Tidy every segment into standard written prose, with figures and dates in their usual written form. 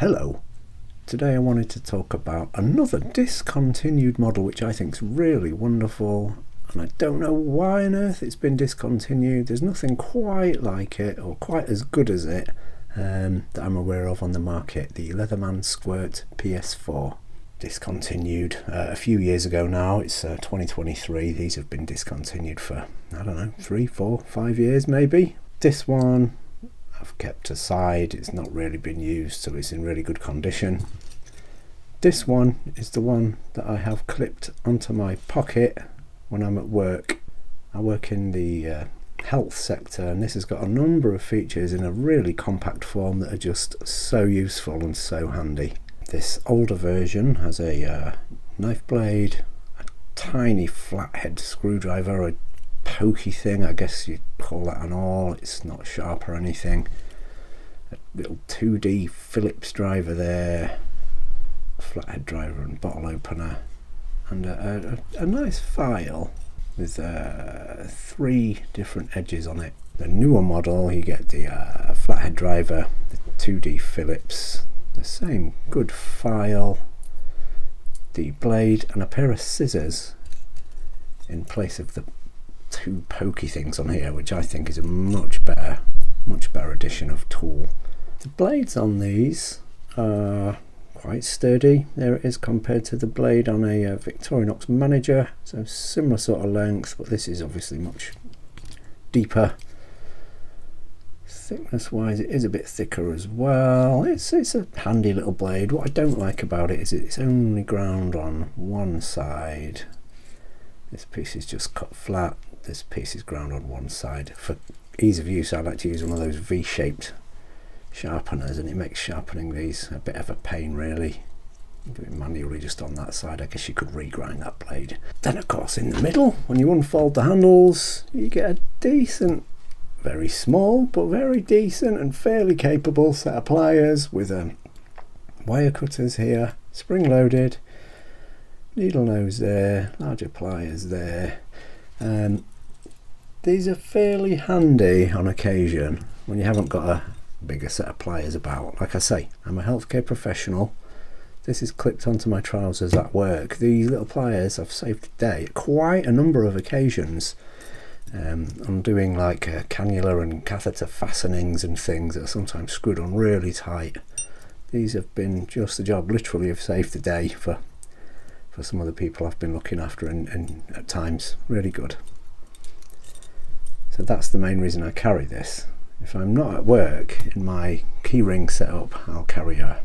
Hello, today I wanted to talk about another discontinued model which I think is really wonderful, and I don't know why on earth it's been discontinued. There's nothing quite like it or quite as good as it that I'm aware of on the market. The Leatherman PS4 discontinued a few years ago now. It's 2023. These have been discontinued for, I don't know, 3, 4, 5 years maybe. This one I've kept aside, it's not really been used, so it's in really good condition. This one is the one that I have clipped onto my pocket when I'm at work. I work in the health sector, and this has got a number of features in a really compact form that are just so useful and so handy. This older version has a knife blade, a tiny flathead screwdriver, a pokey thing, I guess you'd call that an awl. It's not sharp or anything. A little 2D Phillips driver there, a flathead driver and bottle opener, and a nice file with 3 different edges on it. The newer model, you get the flathead driver, the 2D Phillips, the same good file, the blade, and a pair of scissors in place of the 2 pokey things on here, which I think is a much better addition of tool. The blades on these are quite sturdy. There it is compared to the blade on a Victorinox Manager, so similar sort of length, but this is obviously much deeper. Thickness wise it is a bit thicker as well. It's a handy little blade. What I don't like about it is it's only ground on one side. This piece is just cut flat, this piece is ground on one side. For ease of use I like to use one of those V-shaped sharpeners, and it makes sharpening these a bit of a pain really. Do it manually just on that side. I guess you could regrind that blade. Then of course in the middle, when you unfold the handles, you get a decent, very small but very decent and fairly capable set of pliers with wire cutters here, spring loaded, needle nose there, larger pliers there. These are fairly handy on occasion when you haven't got a bigger set of pliers about. Like I say, I'm a healthcare professional. This is clipped onto my trousers at work. These little pliers I've saved today at quite a number of occasions. I'm doing like cannula and catheter fastenings and things that are sometimes screwed on really tight. These have been just the job. Literally have saved the day for some of the people I've been looking after, and at times really good. So that's the main reason I carry this. If I'm not at work in my keyring setup, I'll carry on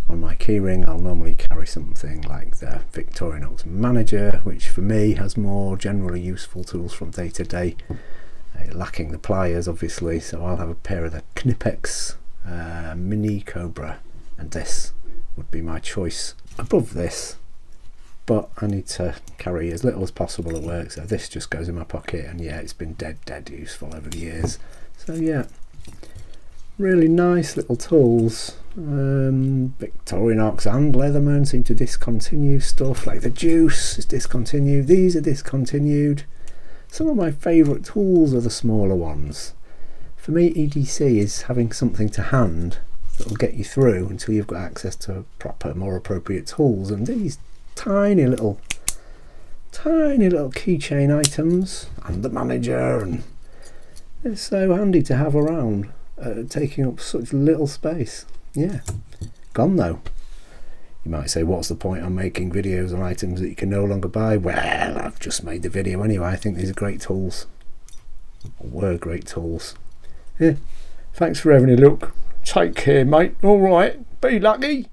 my keyring I'll normally carry something like the Victorinox Manager, which for me has more generally useful tools from day to day, lacking the pliers obviously, so I'll have a pair of the Knipex Mini Cobra, and this would be my choice above this, but I need to carry as little as possible at work, so this just goes in my pocket, and yeah, it's been dead useful over the years. So yeah, really nice little tools. Victorinox and Leatherman seem to discontinue stuff, like the juice is discontinued, these are discontinued. Some of my favourite tools are the smaller ones. For me, EDC is having something to hand that will get you through until you've got access to proper, more appropriate tools, and these tiny little keychain items and the manager, and it's so handy to have around, taking up such little space. Yeah, gone though. You might say, what's the point on making videos on items that you can no longer buy? Well, I've just made the video anyway. I think these are great tools, or were great tools. Yeah, thanks for having a look. Take care, mate. All right, be lucky.